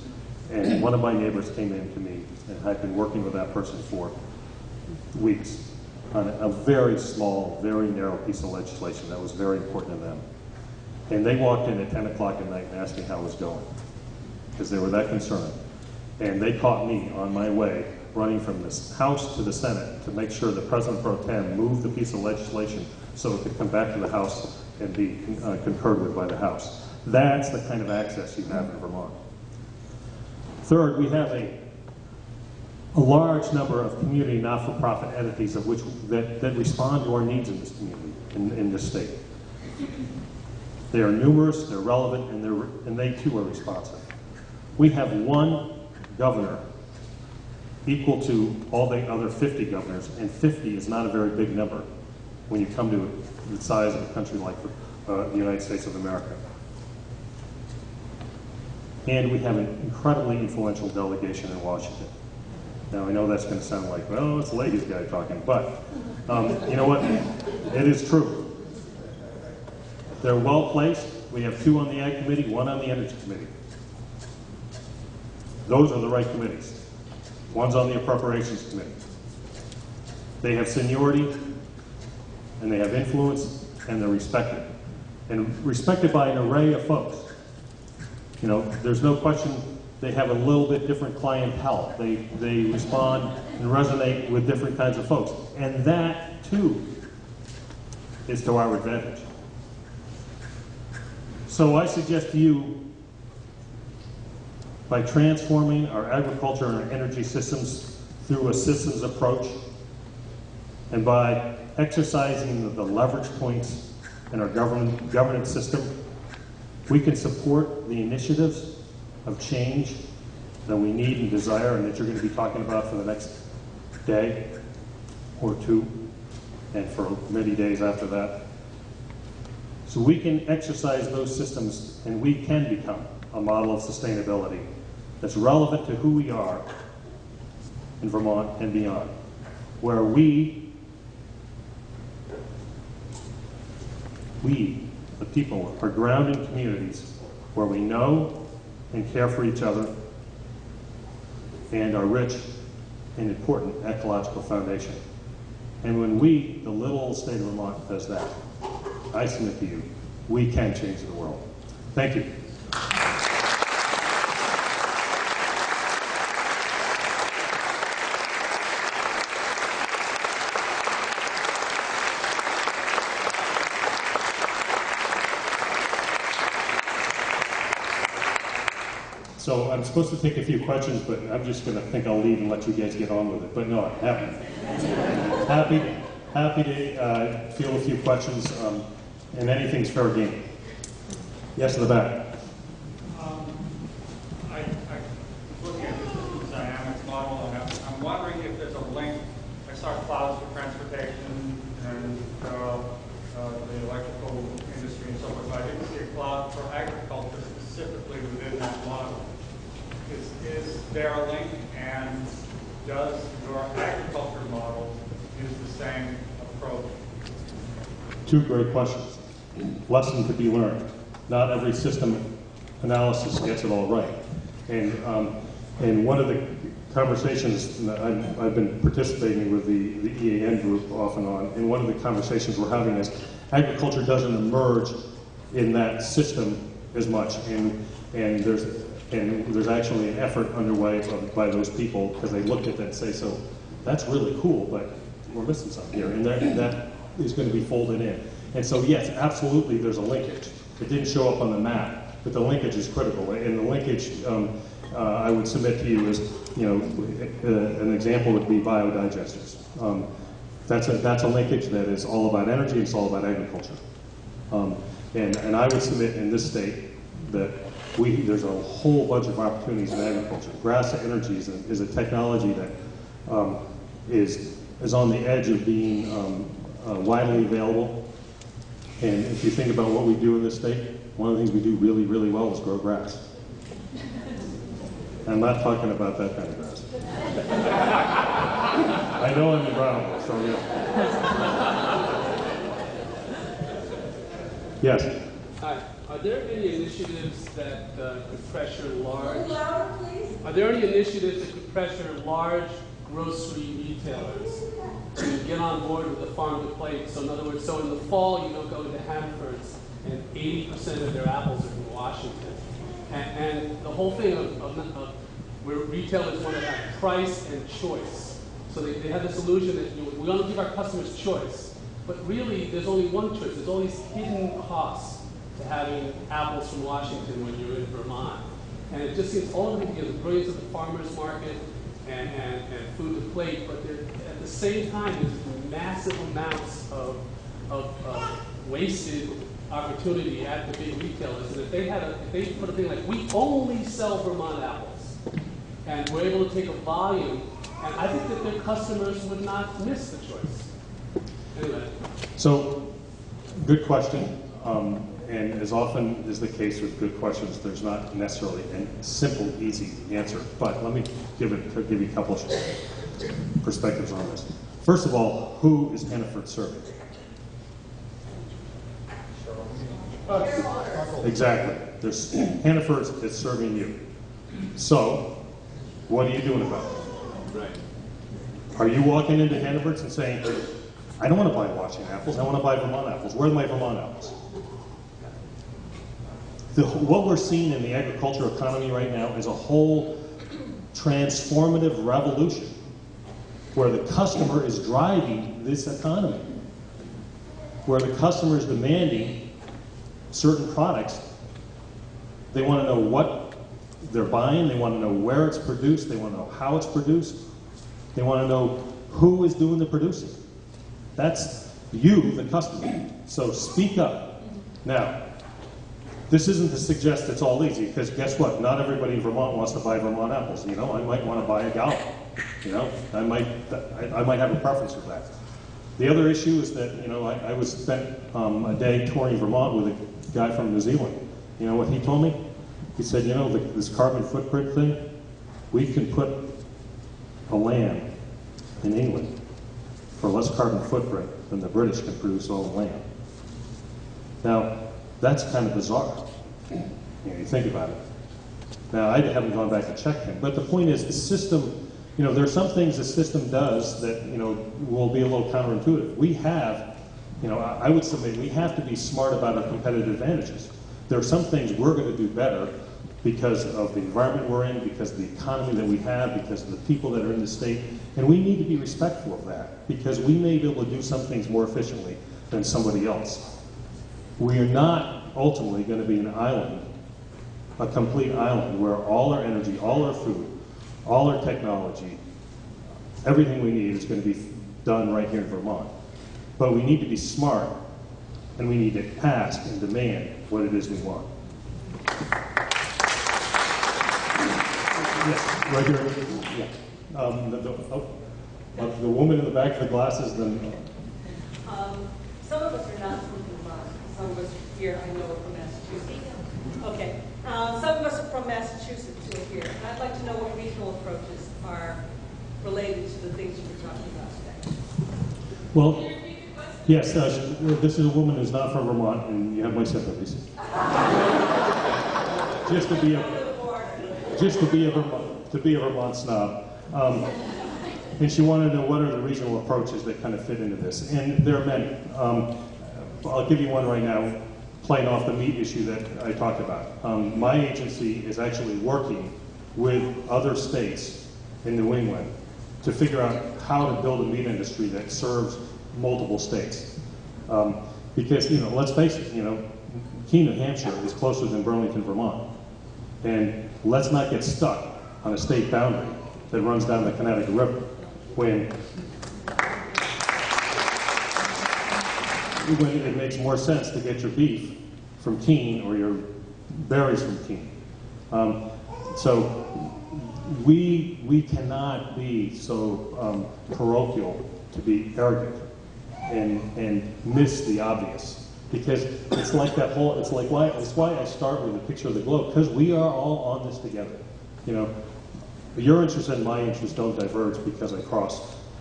And one of my neighbors came in to me, and I'd been working with that person for weeks on a very small, very narrow piece of legislation that was very important to them. And they walked in at 10 o'clock at night and asked me how it was going, because they were that concerned. And they caught me on my way running from this House to the Senate to make sure that President Pro Tem moved the piece of legislation so it could come back to the House and be concurred with by the House. That's the kind of access you have in Vermont. Third, we have a large number of community not-for-profit entities of which that respond to our needs in this community, in this state. They are numerous, they're relevant, and they too are responsive. We have one governor equal to all the other 50 governors, and 50 is not a very big number when you come to the size of a country like the United States of America. And we have an incredibly influential delegation in Washington. Now, I know that's going to sound like, well, it's Leahy's guy talking, but you know what? It is true. They're well placed. We have 2 on the Ag Committee, 1 on the Energy Committee. Those are the right committees. One's on the Appropriations Committee. They have seniority, and they have influence, and they're respected. And respected by an array of folks. You know, there's no question they have a little bit different clientele. They respond and resonate with different kinds of folks. And that, too, is to our advantage. So I suggest to you, by transforming our agriculture and our energy systems through a systems approach, and by exercising the leverage points in our governance system, we can support the initiatives of change that we need and desire and that you're going to be talking about for the next day or 2 and for many days after that. So we can exercise those systems and we can become a model of sustainability that's relevant to who we are in Vermont and beyond, where we, the people, are grounding communities where we know and care for each other and are rich and important ecological foundation. And when we, the little old state of Vermont, does that, I submit to you, we can change the world. Thank you. So I'm supposed to take a few questions, but I'm just going to think I'll leave and let you guys get on with it. But no, I'm happy to field a few questions, and anything's fair game. Yes, in the back. I looking at this systems dynamics model, and I'm wondering if there's a link. I saw clouds for transportation and the electrical industry and so forth, but I didn't see a cloud for agriculture specifically within that model. Is there a link, and does your agriculture model use the same approach? 2 great questions. Lesson to be learned. Not every system analysis gets it all right. And one of the conversations, I've been participating with the EAN group off and on, and one of the conversations we're having is agriculture doesn't emerge in that system as much. And there's And there's actually an effort underway by those people, because they looked at that and say, so that's really cool, but we're missing something here. And that is going to be folded in. And so yes, absolutely there's a linkage. It didn't show up on the map, but the linkage is critical. And the linkage I would submit to you is, an example would be biodigesters. That's a linkage that is all about energy, it's all about agriculture. And I would submit in this state that there's a whole bunch of opportunities in agriculture. Grass energy is a technology that is on the edge of being widely available. And if you think about what we do in this state, one of the things we do really, really well is grow grass. I'm not talking about that kind of grass. I know I'm in Brownville, so yeah. Yes? Hi. Are there any initiatives that could pressure large... Louder, please. Are there any initiatives that could pressure large grocery retailers to get on board with the farm to plate? So in other words, so in the fall you don't go to Hannaford's and 80% of their apples are from Washington. And the whole thing of where retailers want to have price and choice. So they have this illusion that we want to give our customers choice. But really, there's only one choice. There's all these hidden costs to having apples from Washington when you're in Vermont. And it just seems all of it, the brilliance of the farmer's market and food to plate, but at the same time, there's massive amounts of wasted opportunity at the big retailers. And if they put a thing like, we only sell Vermont apples, and we're able to take a volume, and I think that their customers would not miss the choice. Anyway. So, good question. And as often is the case with good questions, there's not necessarily a simple, easy answer. But let me give you a couple of perspectives on this. First of all, who is Hannaford serving? Exactly. There's Hannaford is serving you. So, what are you doing about it? Right. Are you walking into Hannaford's and saying, I don't want to buy Washington apples, I want to buy Vermont apples. Where are my Vermont apples? What we're seeing in the agricultural economy right now is a whole transformative revolution where the customer is driving this economy, where the customer is demanding certain products. They want to know what they're buying, they want to know where it's produced, they want to know how it's produced, they want to know who is doing the producing. That's you, the customer. So speak up. Now, this isn't to suggest it's all easy, because guess what? Not everybody in Vermont wants to buy Vermont apples. I might want to buy a gallon. I might have a preference for that. The other issue is that, I spent a day touring Vermont with a guy from New Zealand. You know what he told me? He said, this carbon footprint thing, we can put a land in England for less carbon footprint than the British can produce all the land. Now, that's kind of bizarre. You think about it. Now, I haven't gone back and checked him, but the point is the system, there are some things the system does that, will be a little counterintuitive. We have, I would submit we have to be smart about our competitive advantages. There are some things we're going to do better because of the environment we're in, because of the economy that we have, because of the people that are in the state, and we need to be respectful of that, because we may be able to do some things more efficiently than somebody else. We are not ultimately going to be an island, a complete island, where all our energy, all our food, all our technology, everything we need is going to be done right here in Vermont. But we need to be smart, and we need to ask and demand what it is we want. Yes, right here. Yeah. The woman in the back of the glasses, then. Some of us are not from Vermont. Some of us here, I know, are from Massachusetts. Okay. Some of us are from Massachusetts who are here. And I'd like to know what regional approaches are related to the things you were talking about today. Well, yes, this is a woman who's not from Vermont, and you have my sympathies. Just to be a Vermont snob. And she wanted to know what are the regional approaches that kind of fit into this. And there are many. I'll give you one right now. playing off the meat issue that I talked about. My agency is actually working with other states in New England to figure out how to build a meat industry that serves multiple states. Because, let's face it, Keene, New Hampshire is closer than Burlington, Vermont. And let's not get stuck on a state boundary that runs down the Connecticut River when it makes more sense to get your beef from Keene or your berries from Keene. So we cannot be so parochial to be arrogant and miss the obvious. Because it's like it's why I start with a picture of the globe, because we are all on this together. Your interests and my interests don't diverge because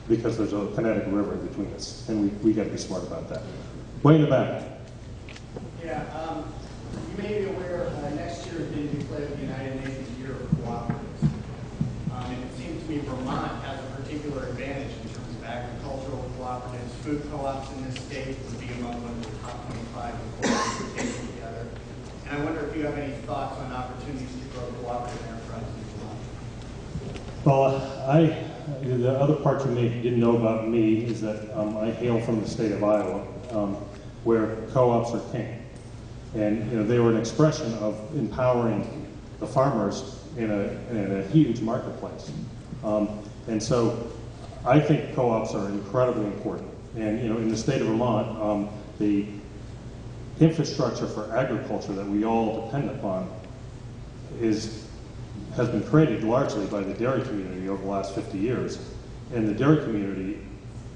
because there's a Connecticut River in between us, and we got to be smart about that. Way in the back. Yeah, you may be aware next year is being declared the United Nations Year of Cooperatives. And it seems to me Vermont has a particular advantage in terms of agricultural cooperatives. Food co-ops in this state would be among one of the top 25 cooperatives taken together. And I wonder if you have any thoughts on opportunities to grow cooperative enterprises in Vermont. Well, the other part you didn't know about me is that I hail from the state of Iowa, where co-ops are king. And they were an expression of empowering the farmers in a huge marketplace. And so I think co-ops are incredibly important. And in the state of Vermont, the infrastructure for agriculture that we all depend upon has been created largely by the dairy community over the last 50 years. And the dairy community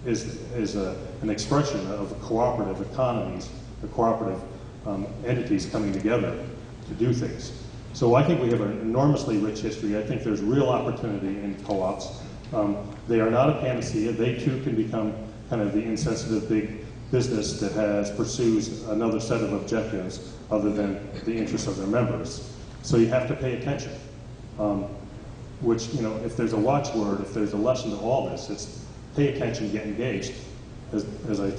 is an expression of cooperative economies, the cooperative entities coming together to do things. So I think we have an enormously rich history. I think there's real opportunity in co-ops. They are not a panacea. They too can become kind of the insensitive big business that pursues another set of objectives other than the interests of their members. So you have to pay attention. Which, if there's a watchword, if there's a lesson to all this, it's pay attention, get engaged. As a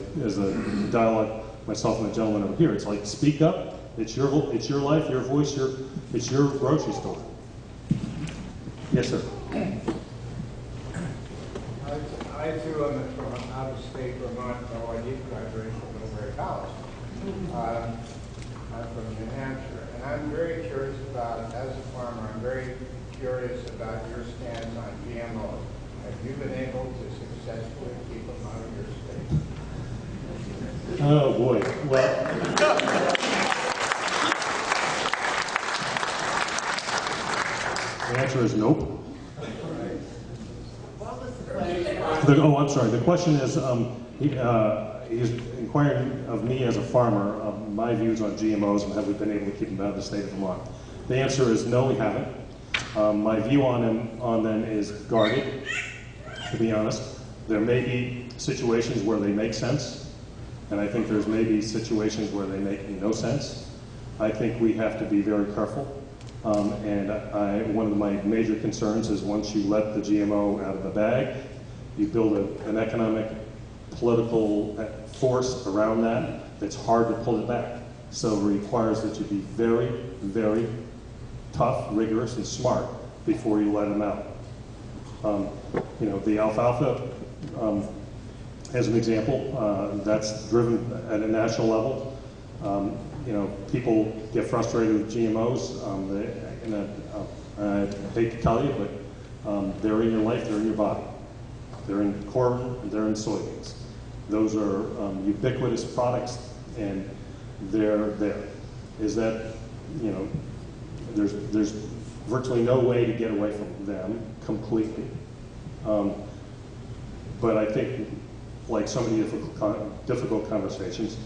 dialogue, myself and the gentleman over here, it's like speak up. It's your life, your voice, it's your grocery store. Yes, sir. I too am from out of state Vermont, though I did graduate from Middlebury College. I'm from New Hampshire, and I'm very curious about, as a farmer, I'm very curious about your stance on GMOs. Have you been able to successfully keep them out of your state? Oh boy. Well, the answer is nope. I'm sorry. The question is, he's inquiring of me as a farmer, my views on GMOs and have we been able to keep them out of the state of Vermont. The answer is no, we haven't. My view on them is guarded, to be honest. There may be situations where they make sense, and I think there's maybe situations where they make no sense. I think we have to be very careful. One of my major concerns is once you let the GMO out of the bag, you build an economic, political force around that's hard to pull it back. So it requires that you be very, very tough, rigorous, and smart before you let them out. The alfalfa, as an example, that's driven at a national level. People get frustrated with GMOs. I hate to tell you, but they're in your life, they're in your body. They're in corn, and they're in soybeans. Those are ubiquitous products, and they're there. Is that, there's virtually no way to get away from them completely. But I think, like so many difficult conversations,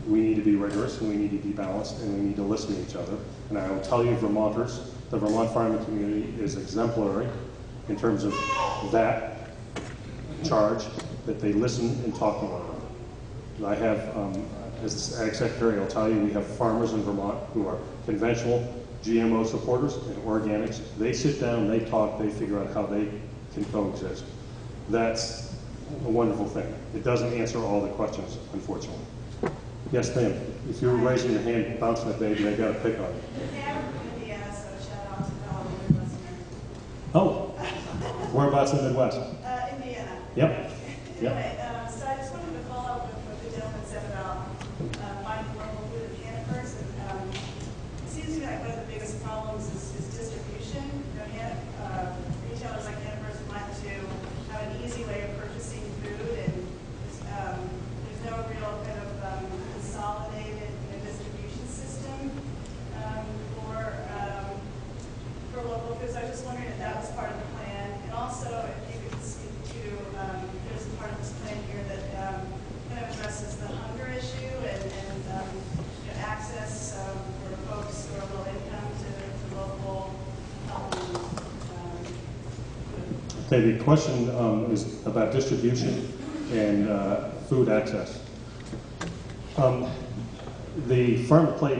we need to be rigorous, and we need to be balanced, and we need to listen to each other. And I will tell you, Vermonters, the Vermont farming community is exemplary in terms of that charge, that they listen and talk to one another. I have, as Ag Secretary, I'll tell you, we have farmers in Vermont who are conventional GMO supporters and organics. They sit down, they talk, they figure out how they can coexist. That's a wonderful thing. It doesn't answer all the questions, unfortunately. Yes, ma'am. If you're raising your hand, bouncing a baby, I got to pick on you. Yeah, I'm from Indiana, so shout out to all the good listeners. Oh, whereabouts in the Midwest? Indiana. Yep. Anyway, so I just wanted to follow up with what the gentleman said about finding local food in Hannaford. And it seems to me like one of the biggest problems is distribution. You know, retailers like Hannaford would like to have an easy way of purchasing food, and there's no real kind of consolidated distribution system for local food. So I was just wondering if that was part of the plan, and also if you could speak to there's a part of this plan here that kind of addresses the hunger issue and access for folks who are low income to local healthy food. Okay, the question is about distribution and food access. The farm-to-plate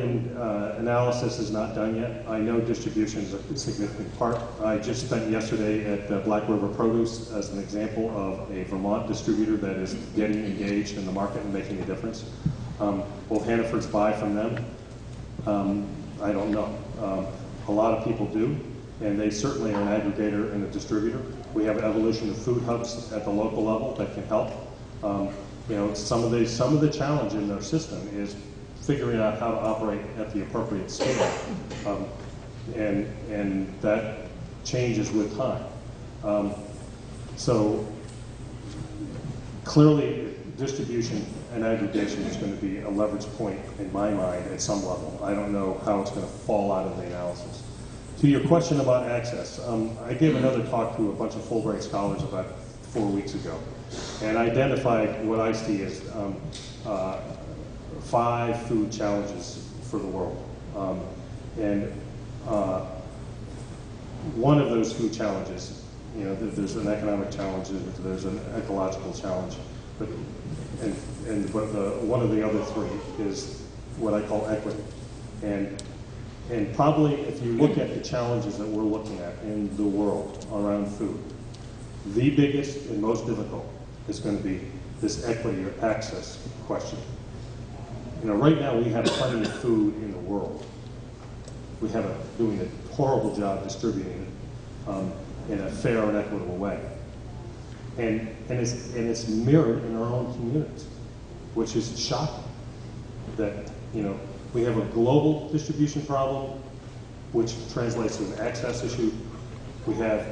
analysis is not done yet. I know distribution is a significant part. I just spent yesterday at Black River Produce as an example of a Vermont distributor that is getting engaged in the market and making a difference. Will Hannaford's buy from them? I don't know. A lot of people do, and they certainly are an aggregator and a distributor. We have an evolution of food hubs at the local level that can help. You know, some of the challenge in their system is figuring out how to operate at the appropriate scale, and that changes with time. So clearly, distribution and aggregation is going to be a leverage point in my mind at some level. I don't know how it's going to fall out of the analysis. To your question about access, I gave another talk to a bunch of Fulbright scholars about 4 weeks ago, and identified what I see as 5 food challenges for the world. One of those food challenges, you know, there's an economic challenge, there's an ecological challenge, but one of the other 3 is what I call equity. And probably if you look at the challenges that we're looking at in the world around food, the biggest and most difficult is going to be this equity or access question. You know, right now we have plenty of food in the world. We have doing a horrible job distributing it in a fair and equitable way. And it's mirrored in our own communities, which is shocking that, you know, we have a global distribution problem, which translates to an access issue. We have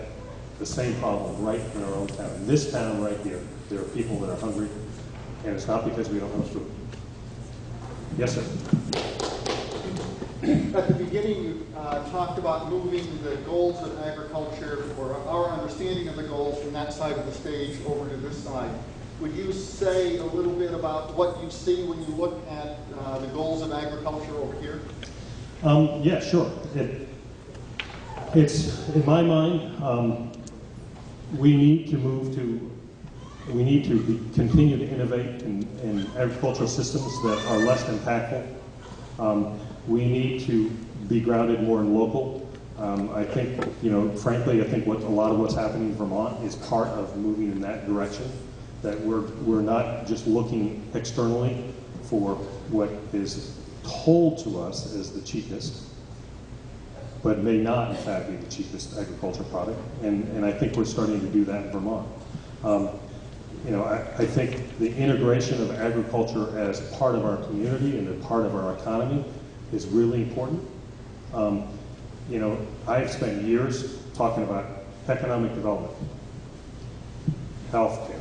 the same problem right in our own town. In this town right here, there are people that are hungry, and it's not because we don't have food. Yes, sir. At the beginning, you talked about moving the goals of agriculture, or our understanding of the goals, from that side of the stage over to this side. Would you say a little bit about what you see when you look at the goals of agriculture over here? Yeah, sure. It's, in my mind, we need to continue to innovate in agricultural systems that are less impactful. We need to be grounded more in local. I think, you know, frankly, I think a lot of what's happening in Vermont is part of moving in that direction, that we're not just looking externally for what is told to us as the cheapest, but may not in fact be the cheapest agriculture product. And I think we're starting to do that in Vermont. You know, I think the integration of agriculture as part of our community and a part of our economy is really important. You know, I've spent years talking about economic development, healthcare,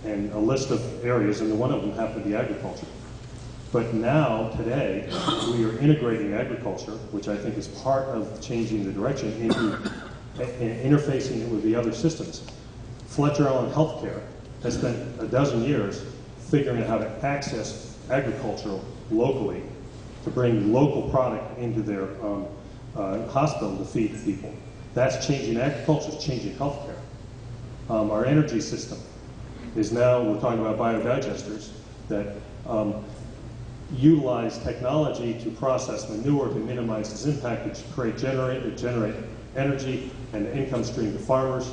and a list of areas, and one of them happened to be agriculture. But now, today, we are integrating agriculture, which I think is part of changing the direction, into interfacing it with the other systems. Fletcher Allen Healthcare has spent a dozen years figuring out how to access agriculture locally to bring local product into their hospital to feed people. That's changing agriculture, it's changing healthcare. Our energy system is now, we're talking about biodigesters that utilize technology to process manure to minimize its impact, to generate energy and income stream to farmers,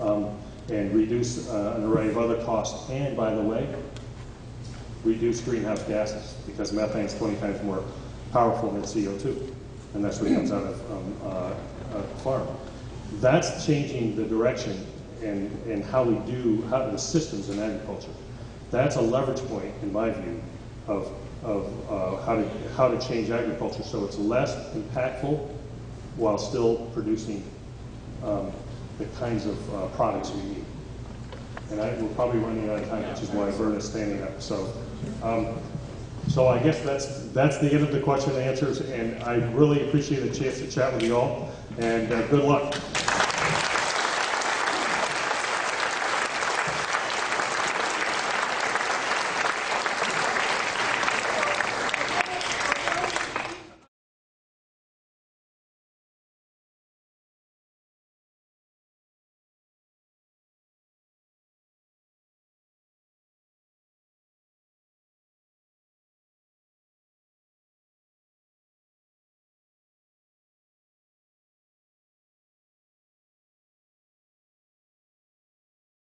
and reduce an array of other costs. And by the way, reduce greenhouse gases, because methane is 20 times more powerful than CO2, and that's what comes out of a farm. That's changing the direction in how we do the systems in agriculture. That's a leverage point, in my view, of how to change agriculture so it's less impactful while still producing the kinds of products we need. And we're probably running out of time, which is why Vern is standing up. So, so I guess that's the end of the question and answers, and I really appreciate the chance to chat with you all, and good luck.